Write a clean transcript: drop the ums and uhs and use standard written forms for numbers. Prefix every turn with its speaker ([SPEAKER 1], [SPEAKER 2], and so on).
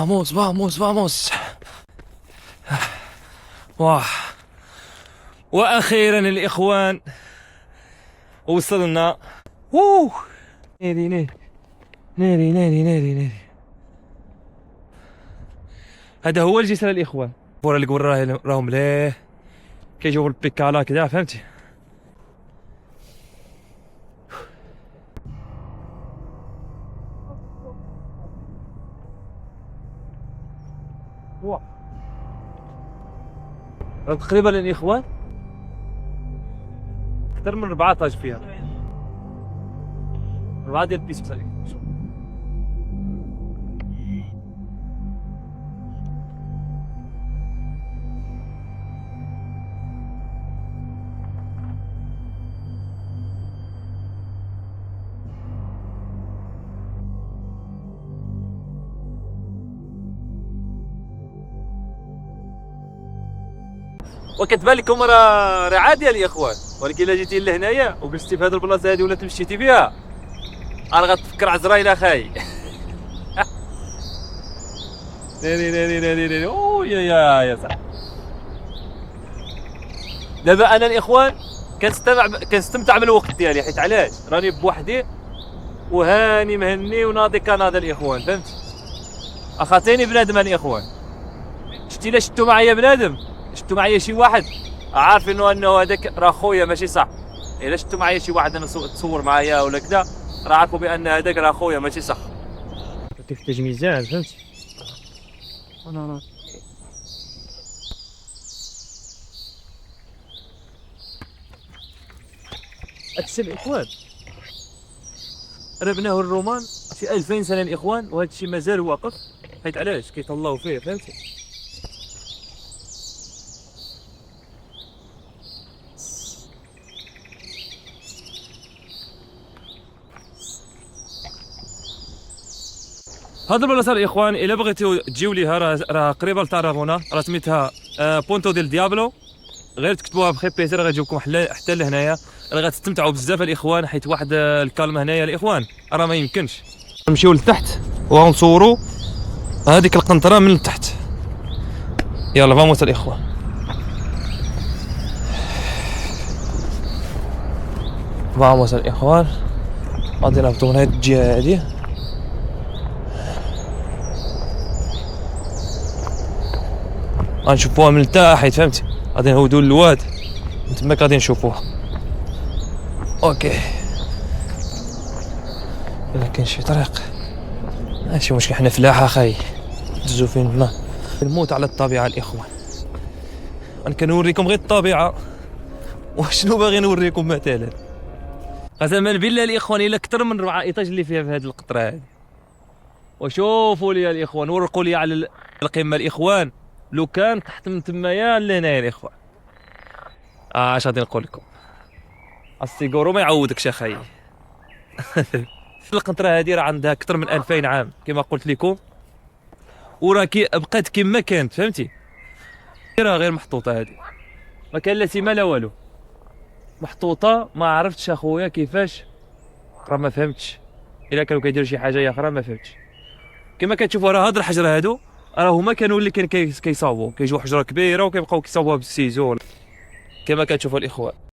[SPEAKER 1] فاموس فاموس فاموس. واه، واخيرا الاخوان وصلنا. ووه، ناري ناري ناري ناري ناري ناري. هذا هو الجسر الاخوان. الفورة اللي قبل راهم ليه كيجيو بالبيكالا كذا، فهمتي؟ واه، تقريبا الاخوان اكثر من 4 طاج فيها، 4 ديال البيس. وكتبان لكم راه عاديه يا اخوان، ولكن الا جيتي لهنايا وجلستي في هذه البلاصه هذه ولا تمشيتي فيها راه غتفكر عزرايل اخاي. ناري ناري ناري ناري. اوه يا صاحبي. دابا انا الاخوان كنستمتع بالوقت ديالي، حيت علاش راني بوحدي وهاني مهني وناضي كناضي الاخوان، فهمتي؟ اخاتيني بنادم الاخوان. شتي الا شتو معايا بنادم، شتو معايا شي واحد عارف انه هذاك راه خويا ماشي صح. الا شتو معايا شي واحد انا تصور معايا ولا كذا راه عارفوا بان هذاك راه خويا ماشي صح. كيف ميزان، فهمتي؟ انا هادشي الاخوان راه بناه الرومان شي 2000 سنه الاخوان، وهذا الشيء مازال واقف، حيت علاش كيتهلاو فيه، فهمتي؟ هاد البلاصه الاخوان الا بغيتو تجيو ليها راه قريبه لتارافونا، راه سميتها بونتو ديل ديابلو. غير تكتبوها بخي بيتي راه غتجيوكم حتى لهنايا، راه غتستمتعوا بزاف الاخوان، حيت واحد الكالمه هنايا الاخوان راه ما يمكنش. نمشيو لتحت ونصوروا هذيك القنطره من التحت. يلا فاموس الاخوان. فاموس الاخوان، غادي نهبطوا من هاد الجهه هادي. غنشوفوها من التحت، فهمتي؟ غادي نهودو للواد من تماك غادي نشوفوها. اوكي، الا كاين شي طريق ماشي مشكل، حنا فلاحه اخاي ندوزو فين ما. نموت على الطبيعه الاخوان. انا كنوريكم غير الطبيعه، وشنو باغي نوريكم مثلا. قسما بالله الاخوان الا اكثر من 4 ايطاج اللي فيها في هذه القطره هذه. وشوفوا لي الاخوان، ورقوا لي على القمه الاخوان، لو كان تحت من تمايا لهنايا الاخوان. اش غادي نقول لكم، السيجورو ما يعوضكش اخاي. القنطره هذه راه عندها اكثر من 2000 عام كما قلت لكم، وراه بقات كما كانت، فهمتي؟ راه غير محطوطه هذه، ما كان لا سيما لا والو، محطوطه. ما عرفتش اخويا كيفاش، راه ما فهمتش. الا كانوا كيديروا شي حاجه اخرى ما فهمتش. كما كتشوفوا راه هاد الحجر هادو راه هما كانوا اللي كيصاوبوا، كيجيو حجره كبيره وكيبقاو كيصاوبوها بالسيزو كما كتشوفوا الاخوان.